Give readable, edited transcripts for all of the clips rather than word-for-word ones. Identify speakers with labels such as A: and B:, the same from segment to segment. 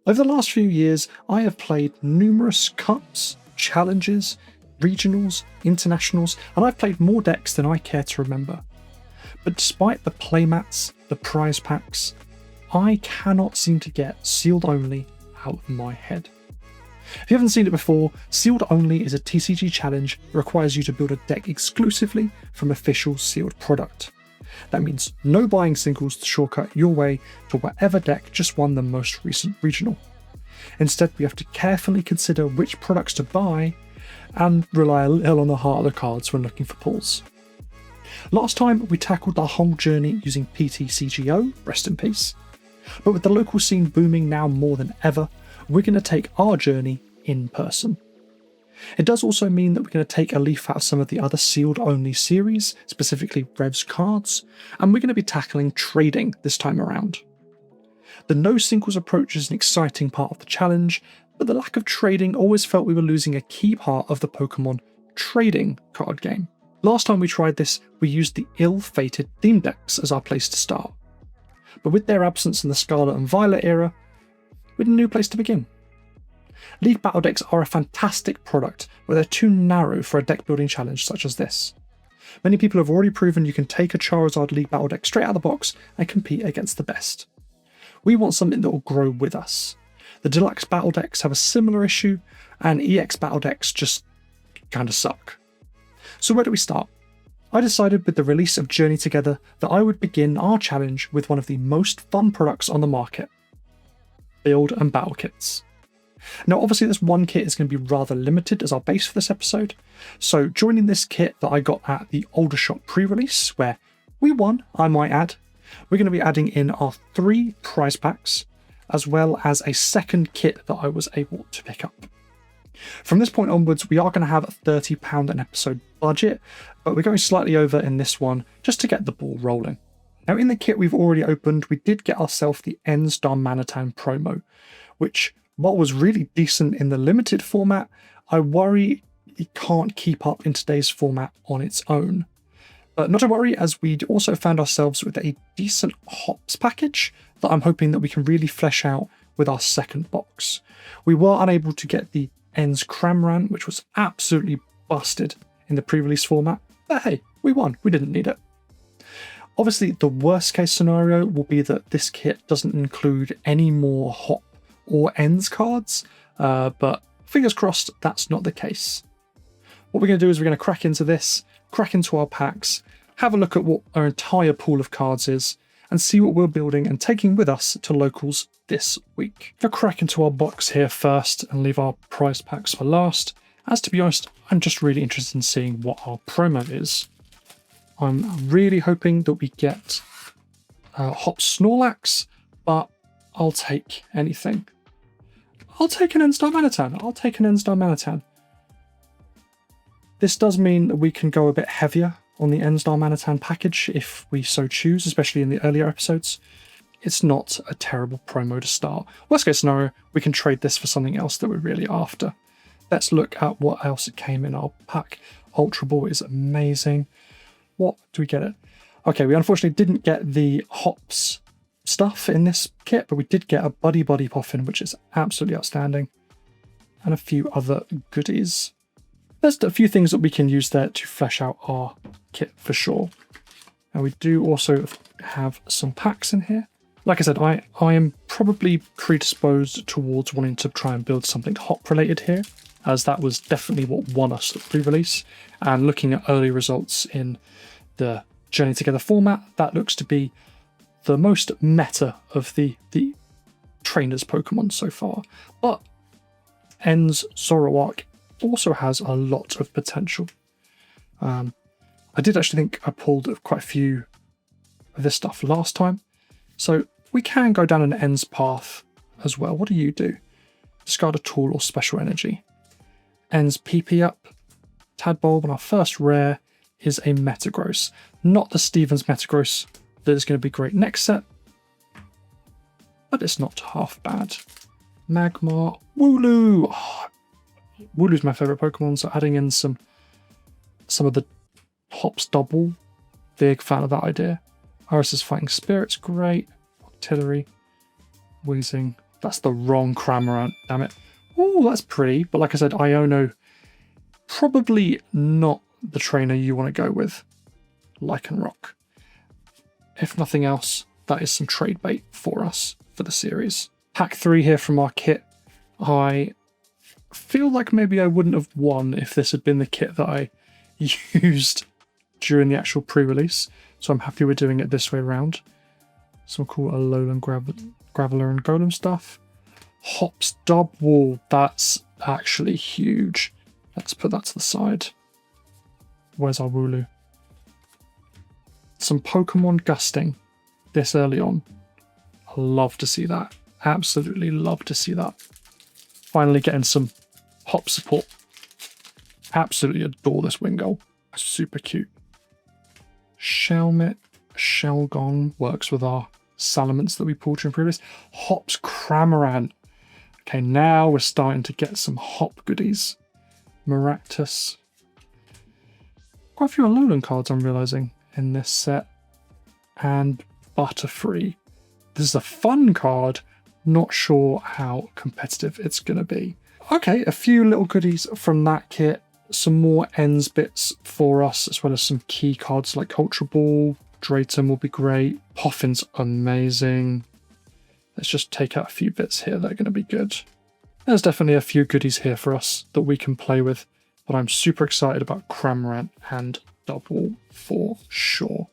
A: Over the last few years, I have played numerous cups, challenges, regionals, internationals, and I've played more decks than I care to remember. But despite the playmats, the prize packs, I cannot seem to get Sealed Only out of my head. If you haven't seen it before, Sealed Only is a TCG challenge that requires you to build a deck exclusively from official sealed product. That means no buying singles to shortcut your way to whatever deck just won the most recent regional. Instead, we have to carefully consider which products to buy and rely a little on the heart of the cards when looking for pulls. Last time, we tackled the whole journey using PTCGO, rest in peace. But with the local scene booming now more than ever, we're going to take our journey in person. It does also mean that we're going to take a leaf out of some of the other sealed only series, specifically Rev's cards, and we're going to be tackling trading this time around. The no singles approach is an exciting part of the challenge, but the lack of trading always felt we were losing a key part of the Pokemon trading card game. Last time we tried this, we used the ill-fated theme decks as our place to start. But with their absence in the Scarlet and Violet era, we had a new place to begin. League Battle decks are a fantastic product, but they're too narrow for a deck building challenge such as this. Many people have already proven you can take a Charizard League Battle deck straight out of the box and compete against the best. We want something that will grow with us. The Deluxe Battle decks have a similar issue, and EX Battle decks just kinda suck. So where do we start? I decided with the release of Journey Together that I would begin our challenge with one of the most fun products on the market: Build and Battle Kits. Now obviously this one kit is going to be rather limited as our base for this episode, so joining this kit that I got at the Aldershot pre-release, where we won, I might add, we're going to be adding in our 3 prize packs, as well as a second kit that I was able to pick up. From this point onwards, we are going to have a £30 an episode budget, but we're going slightly over in this one just to get the ball rolling. Now in the kit we've already opened, we did get ourselves the Ends Darmanitan promo, which, while was really decent in the limited format, I worry it can't keep up in today's format on its own. But not to worry, as we'd also found ourselves with a decent hops package that I'm hoping that we can really flesh out with our second box. We were unable to get the Ends Cramorant, which was absolutely busted in the pre-release format, but hey, we won, we didn't need it. Obviously, the worst case scenario will be that this kit doesn't include any more hop or ends cards, but fingers crossed that's not the case. What we're going to do is we're going to crack into this, crack into our packs, have a look at what our entire pool of cards is, and see what we're building and taking with us to locals this week. I'll crack into our box here first and leave our prize packs for last, as to be honest, I'm just really interested in seeing what our promo is. I'm really hoping that we get Hop Snorlax, but I'll take anything. I'll take an Ends Darmanitan. This does mean that we can go a bit heavier on the Ends Darmanitan package if we so choose, especially in the earlier episodes. It's not a terrible promo to start. Worst case scenario, we can trade this for something else that we're really after. Let's look at what else it came in our pack. Ultra Ball is amazing. What do we get it? Okay, we unfortunately didn't get the hops stuff in this kit, but we did get a Buddy Puffin, which is absolutely outstanding, and a few other goodies. There's a few things that we can use there to flesh out our kit for sure. And we do also have some packs in here. Like I said, I am probably predisposed towards wanting to try and build something hop related here, as that was definitely what won us at pre-release. And looking at early results in the Journey Together format, that looks to be the most meta of the trainers Pokemon so far. But Ends Zoroark also has a lot of potential. I did actually think I pulled quite a few of this stuff last time, so we can go down an Ends path as well. What do you do? Discard a tool or special energy. Ends PP up. Tadbulb on our first rare is a Metagross. Not the Stevens Metagross that is going to be great next set, but it's not half bad. Magmar, Wooloo. Oh, Wooloo's my favourite Pokemon, so adding in some of the hops double, big fan of that idea. Iris's Fighting Spirit's great. Octillery, Weezing, That's the wrong Cramorant, damn it. Oh, that's pretty. But like I said, Iono, probably not the trainer you want to go with. Lycanroc. If nothing else, that is some trade bait for us for the series. Pack 3 here from our kit. I feel like maybe I wouldn't have won if this had been the kit that I used during the actual pre-release. So I'm happy we're doing it this way around. Some cool Alolan Graveler and Golem stuff. Hops Dubwool, that's actually huge. Let's put that to the side. Where's our Wooloo? Some Pokemon Gusting this early on. I love to see that. Absolutely love to see that. Finally getting some hop support. Absolutely adore this Wingull. Super cute. Shelmet, Shelgon works with our Salamence that we pulled during previous. Hops Cramorant. Okay, now we're starting to get some hop goodies. Maractus. Quite a few Alolan cards I'm realising in this set. And Butterfree. This is a fun card. Not sure how competitive it's going to be. Okay, a few little goodies from that kit. Some more ends bits for us, as well as some key cards like Ultra Ball. Drayton will be great. Poffin's amazing. Let's just take out a few bits here that are going to be good. There's definitely a few goodies here for us that we can play with, but I'm super excited about Cramorant and Dubwool for sure.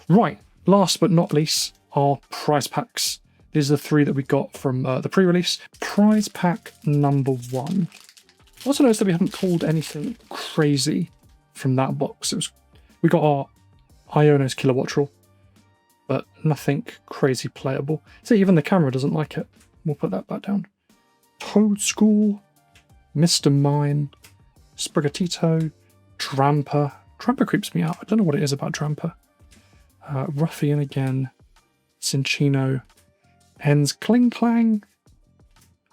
A: Right, last but not least, our prize packs. These are the 3 that we got from the pre-release. Prize pack number 1. Also noticed that we haven't pulled anything crazy from that box. We got our Iono's Kilowattrel, but nothing crazy playable. See, even the camera doesn't like it. We'll put that back down. Toad School, Mr. Mime, Sprigatito, Drampa. Drampa creeps me out. I don't know what it is about Drampa. Ruffian again, Cinccino, Ends Kling Clang,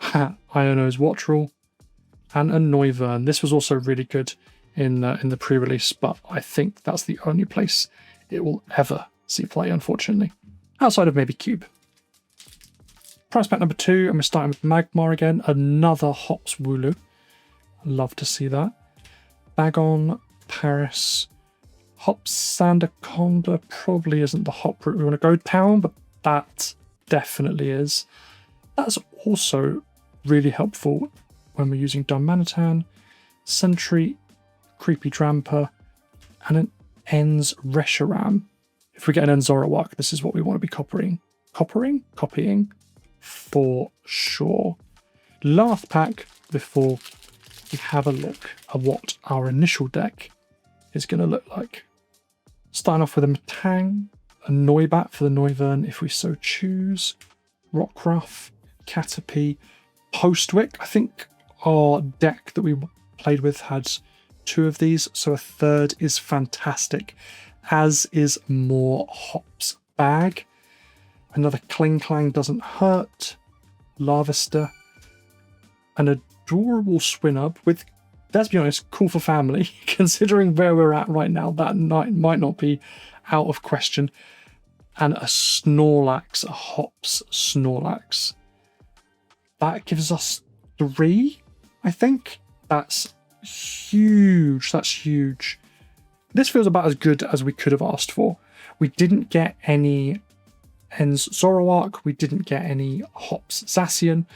A: Iono's Wattrel, and a Noivern. This was also really good in the pre-release, but I think that's the only place it will ever see play, unfortunately. Outside of maybe Cube. Prize pack number 2, and we're starting with Magmar again. Another Hops Wooloo. Love to see that. Bagon, Paris, Hops Sandaconda probably isn't the hop route we want to go down, but that definitely is. That's also really helpful when we're using Darmanitan, Sentry, Creepy Drampa, and an Ends Reshiram. If we get an Enzoroark, this is what we want to be copying for sure. Last pack before we have a look at what our initial deck is going to look like. Starting off with a Metang, a Noibat for the Noivern if we so choose, Rockruff, Caterpie, Postwick. I think our deck that we played with had 2 of these, so a third is fantastic, as is more Hops Bag. Another Kling Clang doesn't hurt, Larvester, an adorable Swinub with, let's be honest, cool for family. Considering where we're at right now, that might not be out of question. And a Snorlax, a Hops Snorlax. That gives us 3, I think. That's huge. That's huge. This feels about as good as we could have asked for. We didn't get any Ends Zoroark. We didn't get any Hops Zacian.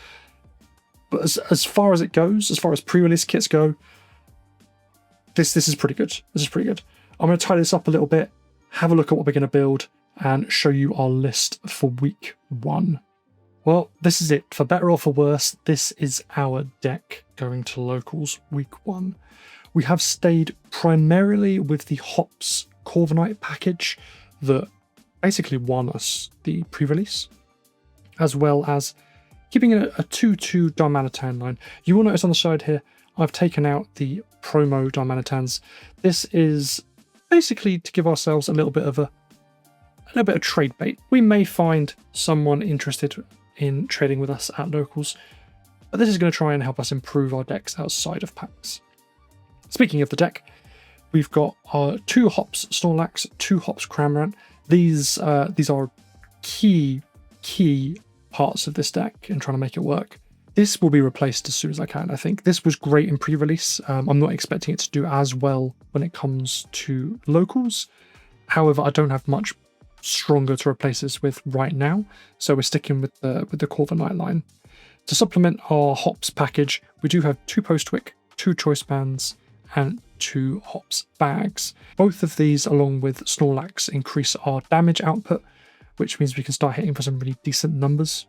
A: But as far as it goes, as far as pre-release kits go, this is pretty good. This is pretty good. I'm going to tie this up a little bit, have a look at what we're going to build, and show you our list for week 1. Well, this is it. For better or for worse, this is our deck going to locals week 1. We have stayed primarily with the Hops Corviknight package that basically won us the pre-release, as well as keeping it a 2-2 Darmanitan line. You will notice on the side here, I've taken out the promo Darmanitans. This is basically to give ourselves a little bit of trade bait. We may find someone interested in trading with us at locals, but this is going to try and help us improve our decks outside of packs. Speaking of the deck, we've got our 2 Hops Snorlax, 2 Hops Cramorant. These are key parts of this deck and trying to make it work. This will be replaced as soon as I can, I think. This was great in pre-release. I'm not expecting it to do as well when it comes to locals. However, I don't have much stronger to replace this with right now, so we're sticking with the Corviknight line. To supplement our hops package, we do have 2 Postwick, 2 choice bands, and 2 hops bags. Both of these, along with Snorlax, increase our damage output, which means we can start hitting for some really decent numbers.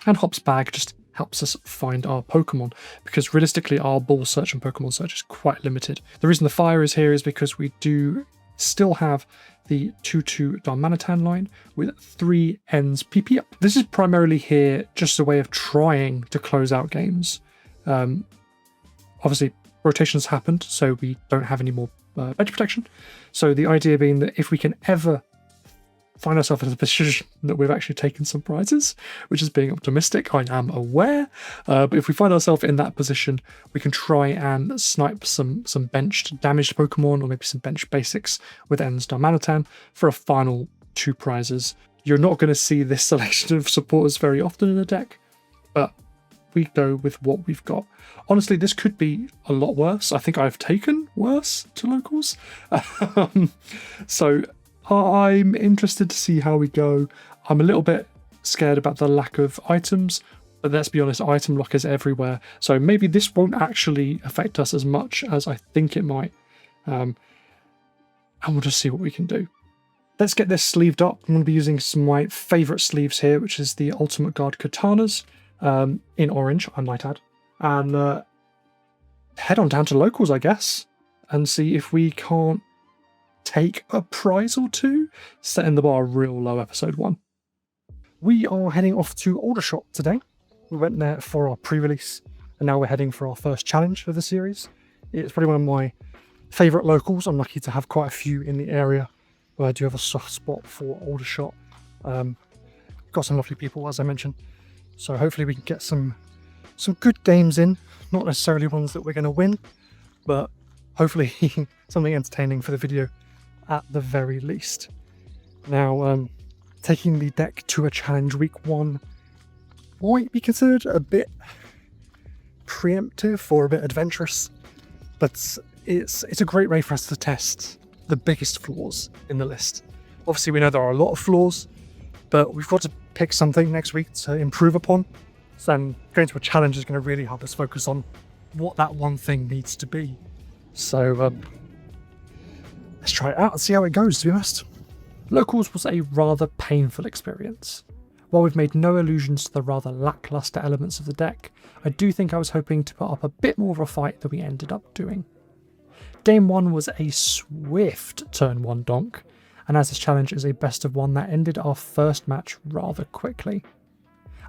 A: And hops bag just helps us find our Pokemon, because realistically our ball search and Pokemon search is quite limited. The reason the fire is here is because we do still have the 2-2 Darmanitan line with 3 ends PP up. This is primarily here just a way of trying to close out games. Obviously rotations happened, so we don't have any more bench protection. So the idea being that if we can ever find ourselves in a position that we've actually taken some prizes, which is being optimistic, I am aware, but if we find ourselves in that position, we can try and snipe some benched damaged Pokemon, or maybe some bench basics with Ends Darmanitan for a final 2 prizes. You're not going to see this selection of supporters very often in a deck, but we go with what we've got. Honestly, this could be a lot worse. I think I've taken worse to locals. So I'm interested to see how we go. I'm a little bit scared about the lack of items, but let's be honest, item lock is everywhere. So maybe this won't actually affect us as much as I think it might. And we'll just see what we can do. Let's get this sleeved up. I'm going to be using some of my favourite sleeves here, which is the Ultimate Guard Katanas in orange, I might add. And head on down to locals, I guess, and see if we can't take a prize or 2, setting the bar real low episode 1. We are heading off to Aldershot today. We went there for our pre-release, and now we're heading for our first challenge of the series. It's probably one of my favourite locals. I'm lucky to have quite a few in the area, but I do have a soft spot for Aldershot. Got some lovely people, as I mentioned, so hopefully we can get some good games in. Not necessarily ones that we're going to win, but hopefully something entertaining for the video at the very least. Now, taking the deck to a challenge week 1 might be considered a bit preemptive or a bit adventurous, but it's a great way for us to test the biggest flaws in the list. Obviously, we know there are a lot of flaws, but we've got to pick something next week to improve upon. So going to a challenge is going to really help us focus on what that one thing needs to be. So let's try it out and see how it goes, to be honest. Locals was a rather painful experience. While we've made no allusions to the rather lacklustre elements of the deck, I do think I was hoping to put up a bit more of a fight than we ended up doing. Game 1 was a swift turn 1 donk, and as this challenge is a best of 1, that ended our first match rather quickly.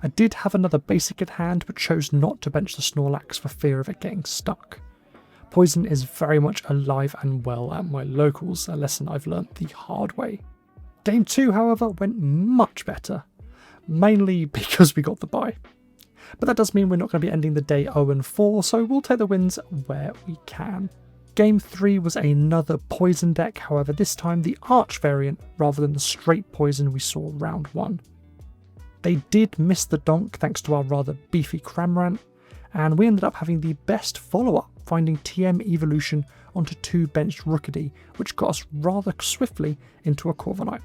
A: I did have another basic at hand, but chose not to bench the Snorlax for fear of it getting stuck. Poison is very much alive and well at my locals, a lesson I've learnt the hard way. Game 2, however, went much better, mainly because we got the bye. But that does mean we're not going to be ending the day 0-4, so we'll take the wins where we can. Game 3 was another poison deck, however this time the arch variant rather than the straight poison we saw round 1. They did miss the donk thanks to our rather beefy Cramorant, and we ended up having the best follow-up, finding TM evolution onto 2 benched Rookidee, which got us rather swiftly into a Corviknight.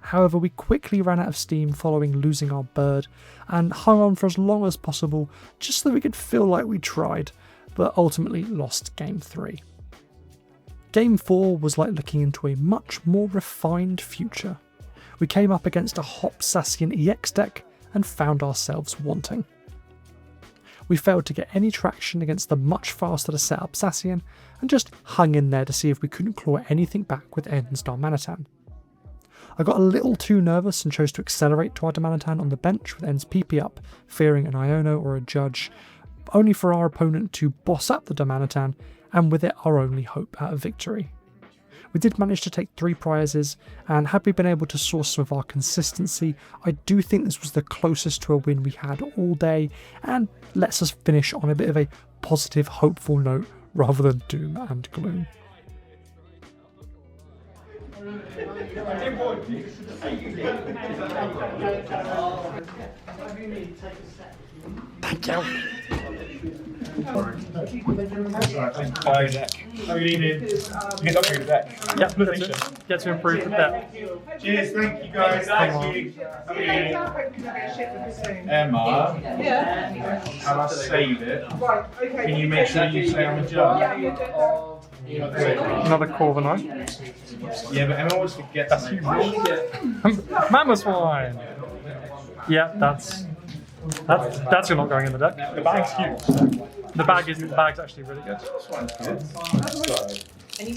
A: However, we quickly ran out of steam following losing our bird, and hung on for as long as possible just so we could feel like we tried, but ultimately lost Game 3. Game 4 was like looking into a much more refined future. We came up against a Hop Sassian EX deck and found ourselves wanting. We failed to get any traction against the much faster to set up Sassian, and just hung in there to see if we couldn't claw anything back with Ends Darmanitan. I got a little too nervous and chose to accelerate to our Darmanitan on the bench with Ends PP up, fearing an Iono or a Judge, only for our opponent to boss up the Darmanitan, and with it our only hope at a victory. We did manage to take 3 prizes, and had we been able to source some of our consistency, I do think this was the closest to a win we had all day, and lets us finish on a bit of a positive, hopeful note rather than doom and gloom. Thank you.
B: Have a good evening. You can upgrade the deck.
A: Yep, get to improve the deck.
B: Cheers, thank you guys. Thank you. Emma, how I save it? Can you make sure you say I'm a judge?
A: Another Corviknight.
B: Yeah, but Emma always forgets. That's huge.
A: Mammoth wine. Yeah, that's not going in the deck.
B: The bag's huge.
A: The bag's actually really good.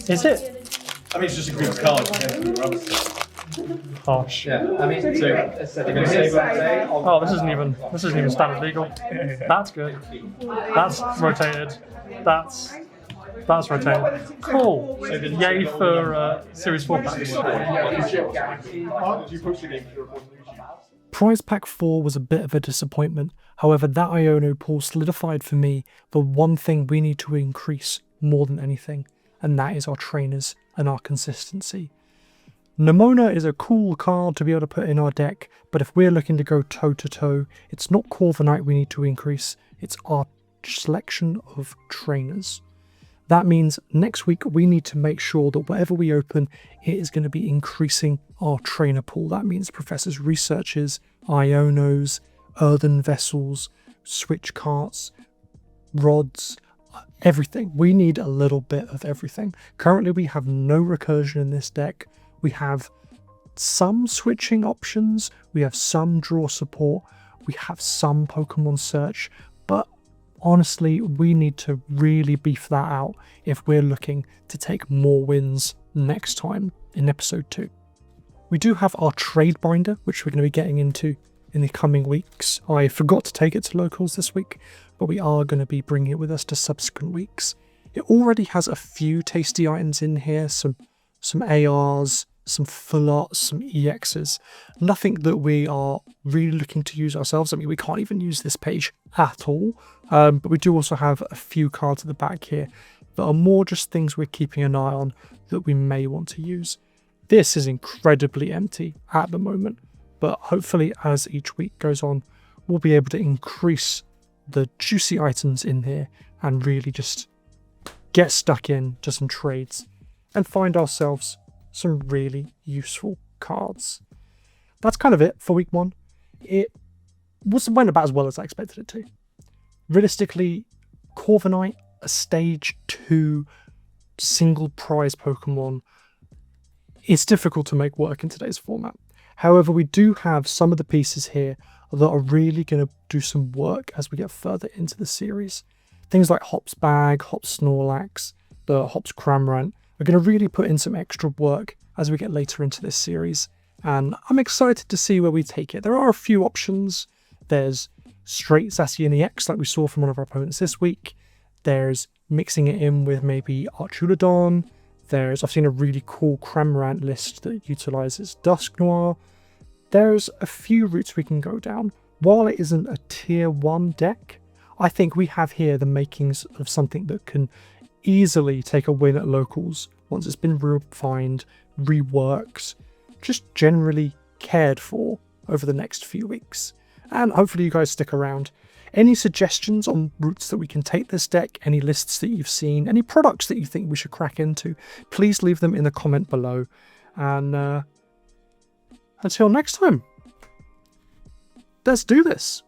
A: Is it?
B: I mean, it's just a good card compared to the rubber stuff.
A: Harsh.
C: Yeah, I mean, so
B: You're gonna save it?
A: Oh, this isn't even standard legal. That's good. That's rotated. That's rotated. Cool. Yay for Series 4 packs. Prize Pack 4 was a bit of a disappointment. However, that Iono pull solidified for me the one thing we need to increase more than anything, and that is our trainers and our consistency. Nemona is a cool card to be able to put in our deck, but if we're looking to go toe-to-toe, it's not Corviknight we need to increase, it's our selection of trainers. That means next week we need to make sure that whatever we open, it is going to be increasing our trainer pool. That means professors' researches, Ionos, earthen vessels, switch carts, rods, everything. We need a little bit of everything. Currently we have no recursion in this deck. We have some switching options, we have some draw support, we have some Pokemon search, but honestly, we need to really beef that out if we're looking to take more wins next time in episode 2. We do have our trade binder, which we're going to be getting into in the coming weeks. I forgot to take it to locals this week, but we are going to be bringing it with us to subsequent weeks. It already has a few tasty items in here, some ARs, some full arts, some EXs. Nothing that we are really looking to use ourselves. I mean, we can't even use this page at all. But we do also have a few cards at the back here that are more just things we're keeping an eye on that we may want to use. This is incredibly empty at the moment, but hopefully as each week goes on, we'll be able to increase the juicy items in here and really just get stuck in to some trades and find ourselves some really useful cards. That's kind of it for week 1. It went about as well as I expected it to. Realistically, Corviknight, a stage 2 single prize Pokemon, it's difficult to make work in today's format. However, we do have some of the pieces here that are really going to do some work as we get further into the series. Things like Hop's Bag, Hop's Snorlax, the Hop's Cramorant are going to really put in some extra work as we get later into this series, and I'm excited to see where we take it. There are a few options. There's straight Zacian EX like we saw from one of our opponents this week. There's mixing it in with maybe Archulodon. I've seen a really cool Cramorant list that utilizes Dusknoir. There's a few routes we can go down. While it isn't a tier 1 deck, I think we have here the makings of something that can easily take a win at locals once it's been refined, reworked, just generally cared for over the next few weeks. And hopefully you guys stick around. Any suggestions on routes that we can take this deck, any lists that you've seen, any products that you think we should crack into, please leave them in the comment below. And until next time, let's do this.